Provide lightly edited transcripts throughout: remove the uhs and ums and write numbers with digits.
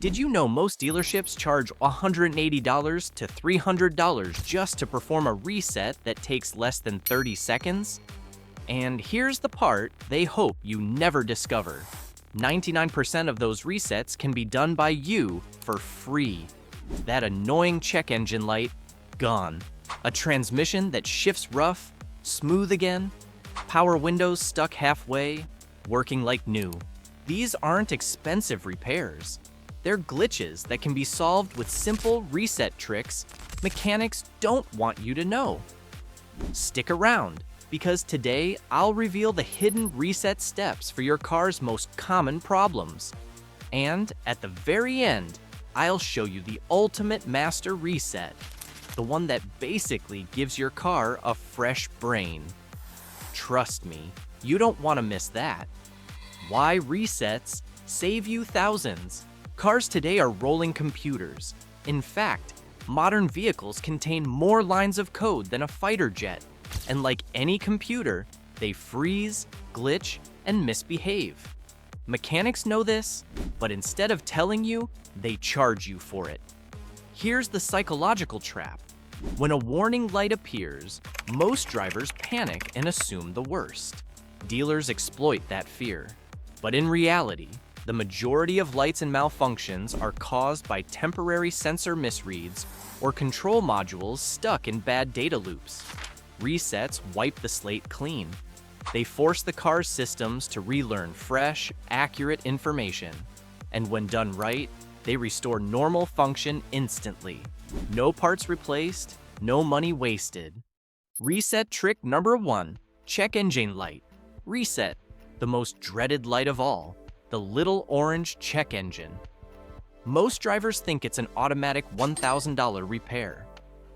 Did you know most dealerships charge $180 to $300 just to perform a reset that takes less than 30 seconds? And here's the part they hope you never discover. 99% of those resets can be done by you for free. That annoying check engine light, gone. A transmission that shifts rough, smooth again. Power windows stuck halfway, working like new. These aren't expensive repairs. They're glitches that can be solved with simple reset tricks mechanics don't want you to know. Stick around, because today I'll reveal the hidden reset steps for your car's most common problems. And at the very end, I'll show you the ultimate master reset, the one that basically gives your car a fresh brain. Trust me, you don't want to miss that. Why resets save you thousands. Cars today are rolling computers. In fact, modern vehicles contain more lines of code than a fighter jet. And like any computer, they freeze, glitch, and misbehave. Mechanics know this, but instead of telling you, they charge you for it. Here's the psychological trap. When a warning light appears, most drivers panic and assume the worst. Dealers exploit that fear. But in reality, the majority of lights and malfunctions are caused by temporary sensor misreads or control modules stuck in bad data loops. Resets wipe the slate clean. They force the car's systems to relearn fresh, accurate information. And when done right, they restore normal function instantly. No parts replaced, no money wasted. Reset trick number 1, check engine light. Reset, the most dreaded light of all, the little orange check engine. Most drivers think it's an automatic $1,000 repair.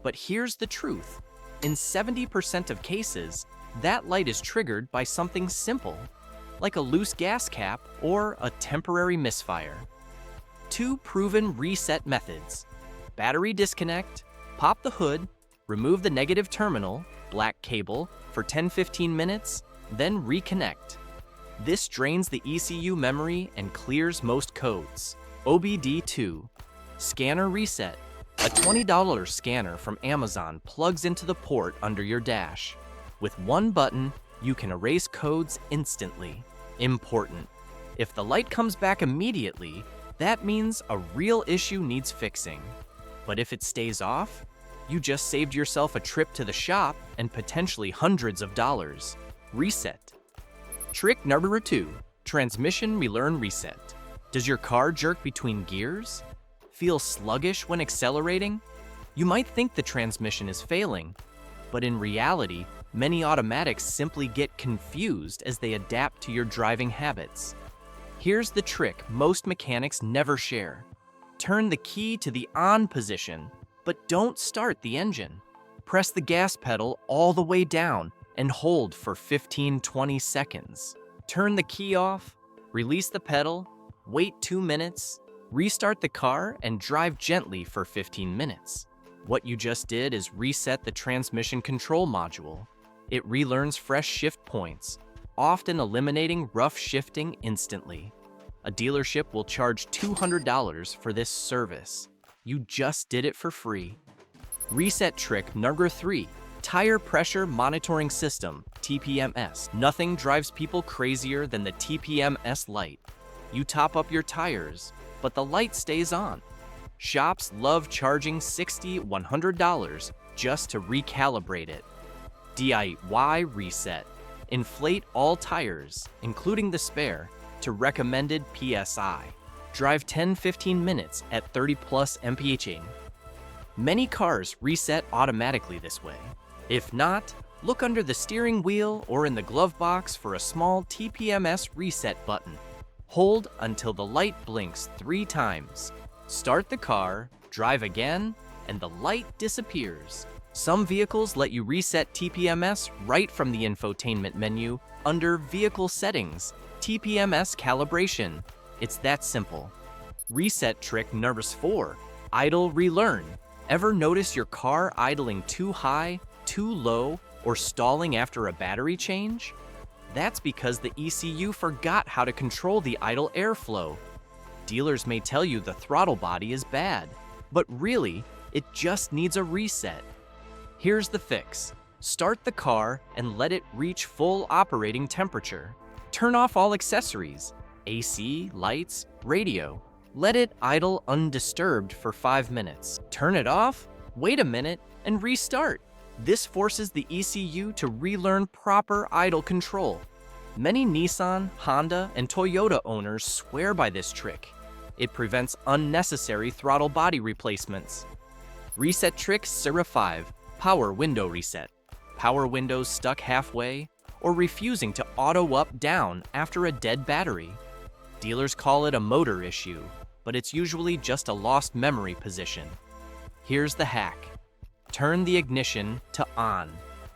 But here's the truth. In 70% of cases, that light is triggered by something simple, like a loose gas cap or a temporary misfire. 2 proven reset methods. Battery disconnect, pop the hood, remove the negative terminal, black cable, for 10-15 minutes, then reconnect. This drains the ECU memory and clears most codes. OBD2, scanner reset. A $20 scanner from Amazon plugs into the port under your dash. With one button, you can erase codes instantly. Important. If the light comes back immediately, that means a real issue needs fixing. But if it stays off, you just saved yourself a trip to the shop and potentially hundreds of dollars. Reset. Trick number 2, transmission relearn reset. Does your car jerk between gears? Feel sluggish when accelerating? You might think the transmission is failing, but in reality, many automatics simply get confused as they adapt to your driving habits. Here's the trick most mechanics never share. Turn the key to the on position, but don't start the engine. Press the gas pedal all the way down and hold for 15-20 seconds. Turn the key off, release the pedal, wait 2 minutes, restart the car, and drive gently for 15 minutes. What you just did is reset the transmission control module. It relearns fresh shift points, often eliminating rough shifting instantly. A dealership will charge $200 for this service. You just did it for free. Reset trick number 3, tire pressure monitoring system, TPMS. Nothing drives people crazier than the TPMS light. You top up your tires, but the light stays on. Shops love charging $60, $100 just to recalibrate it. DIY reset. Inflate all tires, including the spare, to recommended PSI. Drive 10-15 minutes at 30+ mph. Many cars reset automatically this way. If not, look under the steering wheel or in the glove box for a small TPMS reset button. Hold until the light blinks 3 times. Start the car, drive again, and the light disappears. Some vehicles let you reset TPMS right from the infotainment menu under Vehicle Settings, TPMS Calibration. It's that simple. Reset trick number 4, idle relearn. Ever notice your car idling too high, too low, or stalling after a battery change? That's because the ECU forgot how to control the idle airflow. Dealers may tell you the throttle body is bad, but really, it just needs a reset. Here's the fix. Start the car and let it reach full operating temperature. Turn off all accessories, AC, lights, radio. Let it idle undisturbed for 5 minutes. Turn it off, wait a minute, and restart. This forces the ECU to relearn proper idle control. Many Nissan, Honda, and Toyota owners swear by this trick. It prevents unnecessary throttle body replacements. Reset trick 5, power window reset. Power windows stuck halfway or refusing to auto up/down after a dead battery. Dealers call it a motor issue, but it's usually just a lost memory position. Here's the hack. Turn the ignition to on.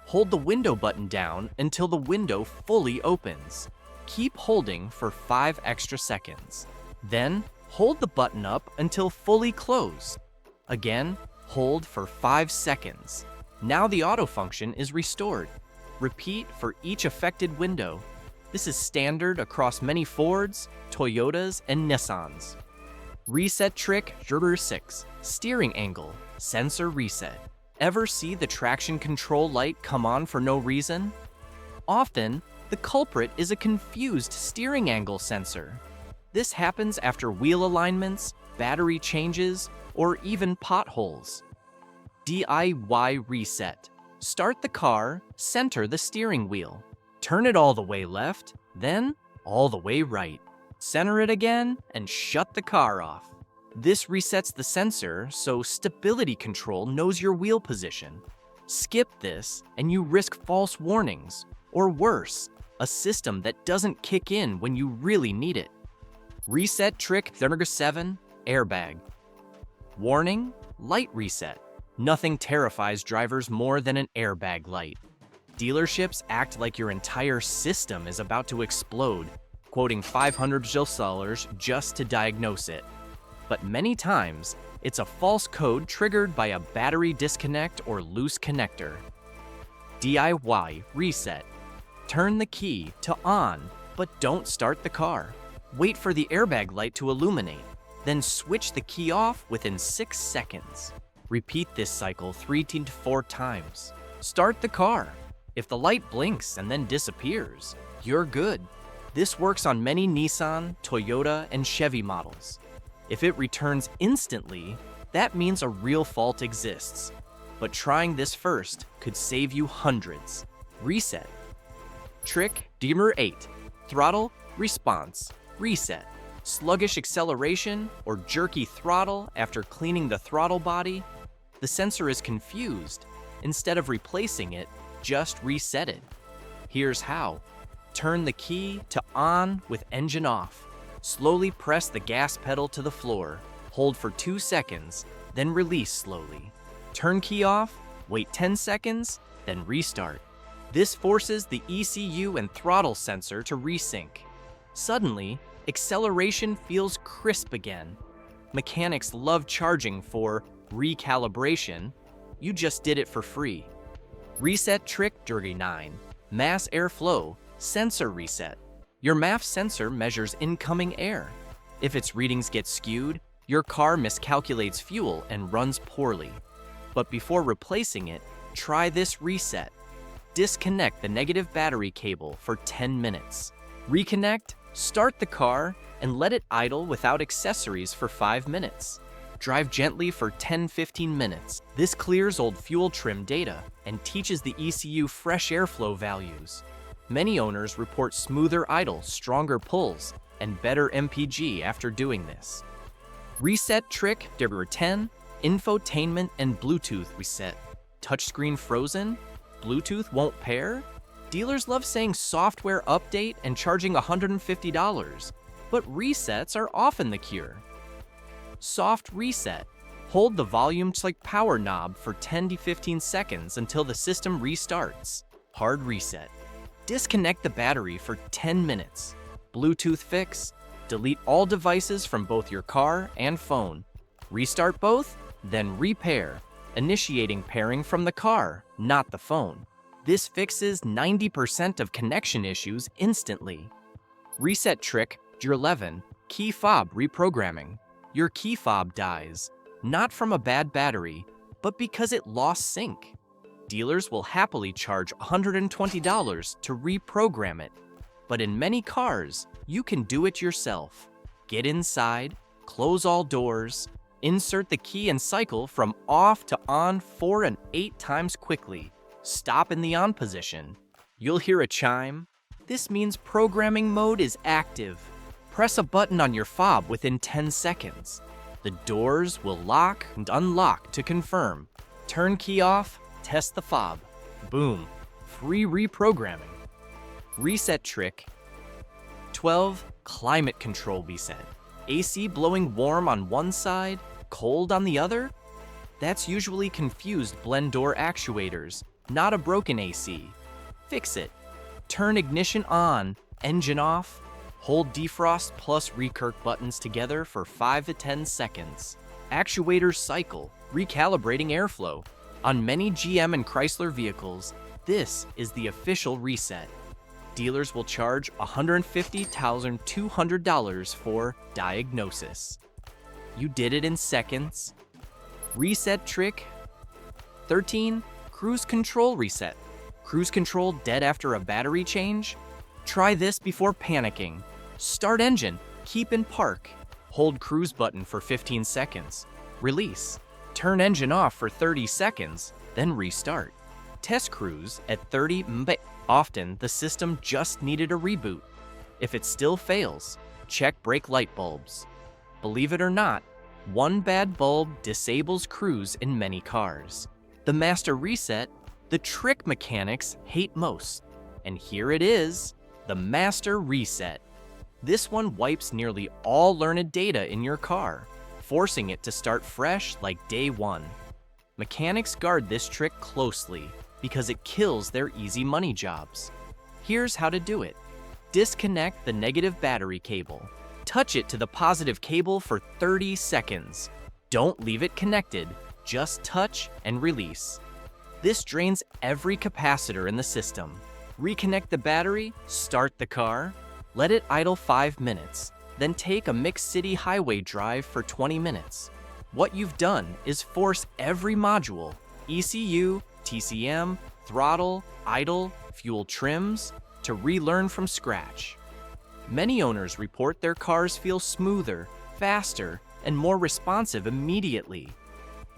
Hold the window button down until the window fully opens. Keep holding for 5 extra seconds. Then, hold the button up until fully closed. Again, hold for 5 seconds. Now the auto function is restored. Repeat for each affected window. This is standard across many Fords, Toyotas, and Nissans. Reset trick 6, steering angle, sensor reset. Ever see the traction control light come on for no reason? Often, the culprit is a confused steering angle sensor. This happens after wheel alignments, battery changes, or even potholes. DIY reset. Start the car, center the steering wheel. Turn it all the way left, then all the way right. Center it again, and shut the car off. This resets the sensor so stability control knows your wheel position. Skip this, and you risk false warnings, or worse, a system that doesn't kick in when you really need it. Reset trick 7, airbag. Warning, light reset. Nothing terrifies drivers more than an airbag light. Dealerships act like your entire system is about to explode, quoting $500 just to diagnose it. But many times, it's a false code triggered by a battery disconnect or loose connector. DIY reset. Turn the key to on, but don't start the car. Wait for the airbag light to illuminate, then switch the key off within 6 seconds. Repeat this cycle 3 to 4 times. Start the car. If the light blinks and then disappears, you're good. This works on many Nissan, Toyota, and Chevy models. If it returns instantly, that means a real fault exists. But trying this first could save you hundreds. Reset. Trick 8, throttle, response, reset. Sluggish acceleration or jerky throttle after cleaning the throttle body? The sensor is confused. Instead of replacing it, just reset it. Here's how. Turn the key to on with engine off. Slowly press the gas pedal to the floor. Hold for 2 seconds, then release slowly. Turn key off, wait 10 seconds, then restart. This forces the ECU and throttle sensor to resync. Suddenly, acceleration feels crisp again. Mechanics love charging for recalibration. You just did it for free. Reset trick 9, mass airflow, sensor reset. Your MAF sensor measures incoming air. If its readings get skewed, your car miscalculates fuel and runs poorly. But before replacing it, try this reset. Disconnect the negative battery cable for 10 minutes. Reconnect, start the car, and let it idle without accessories for 5 minutes. Drive gently for 10-15 minutes. This clears old fuel trim data and teaches the ECU fresh airflow values. Many owners report smoother idle, stronger pulls, and better MPG after doing this. Reset trick 10, Infotainment and Bluetooth reset. Touchscreen frozen? Bluetooth won't pair? Dealers love saying software update and charging $150, but resets are often the cure. Soft reset. Hold the volume like power knob for 10 to 15 seconds until the system restarts. Hard reset. Disconnect the battery for 10 minutes. Bluetooth fix. Delete all devices from both your car and phone. Restart both, then repair, initiating pairing from the car, not the phone. This fixes 90% of connection issues instantly. Reset trick 11, Key fob reprogramming. Your key fob dies, not from a bad battery, but because it lost sync. Dealers will happily charge $120 to reprogram it. But in many cars, you can do it yourself. Get inside, close all doors, insert the key and cycle from off to on 4 and 8 times quickly. Stop in the on position. You'll hear a chime. This means programming mode is active. Press a button on your fob within 10 seconds. The doors will lock and unlock to confirm. Turn key off, test the fob. Boom, free reprogramming. Reset trick. 12. Climate control reset. AC blowing warm on one side, cold on the other? That's usually confused blend door actuators, not a broken AC. Fix it. Turn ignition on, engine off. Hold defrost plus recirc buttons together for 5 to 10 seconds. Actuators cycle, recalibrating airflow. On many GM and Chrysler vehicles, this is the official reset. Dealers will charge $150,200 for diagnosis. You did it in seconds. Reset trick. 13. Cruise control reset. Cruise control dead after a battery change? Try this before panicking. Start engine, keep in park. Hold cruise button for 15 seconds. Release. Turn engine off for 30 seconds, then restart. Test cruise at 30 MB. Often, the system just needed a reboot. If it still fails, check brake light bulbs. Believe it or not, one bad bulb disables cruise in many cars. The master reset, the trick mechanics hate most. And here it is, the master reset. This one wipes nearly all learned data in your car, forcing it to start fresh like day one. Mechanics guard this trick closely because it kills their easy money jobs. Here's how to do it. Disconnect the negative battery cable. Touch it to the positive cable for 30 seconds. Don't leave it connected, just touch and release. This drains every capacitor in the system. Reconnect the battery, start the car, let it idle 5 minutes, then take a mixed city highway drive for 20 minutes. What you've done is force every module, ECU, TCM, throttle, idle, fuel trims, to relearn from scratch. Many owners report their cars feel smoother, faster, and more responsive immediately.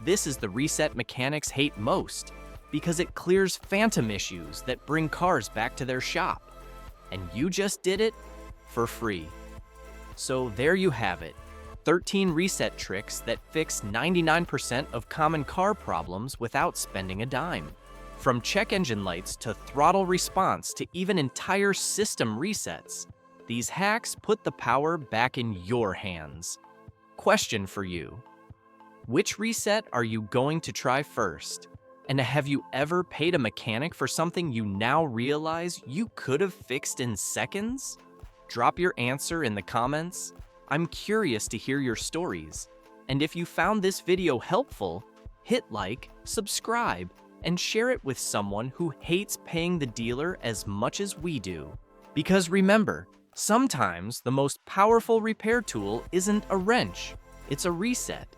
This is the reset mechanics hate most, because it clears phantom issues that bring cars back to their shop. And you just did it for free. So there you have it. 13 reset tricks that fix 99% of common car problems without spending a dime. From check engine lights to throttle response to even entire system resets, these hacks put the power back in your hands. Question for you. Which reset are you going to try first? And have you ever paid a mechanic for something you now realize you could have fixed in seconds? Drop your answer in the comments. I'm curious to hear your stories. And if you found this video helpful, hit like, subscribe, and share it with someone who hates paying the dealer as much as we do. Because remember, sometimes the most powerful repair tool isn't a wrench, it's a reset.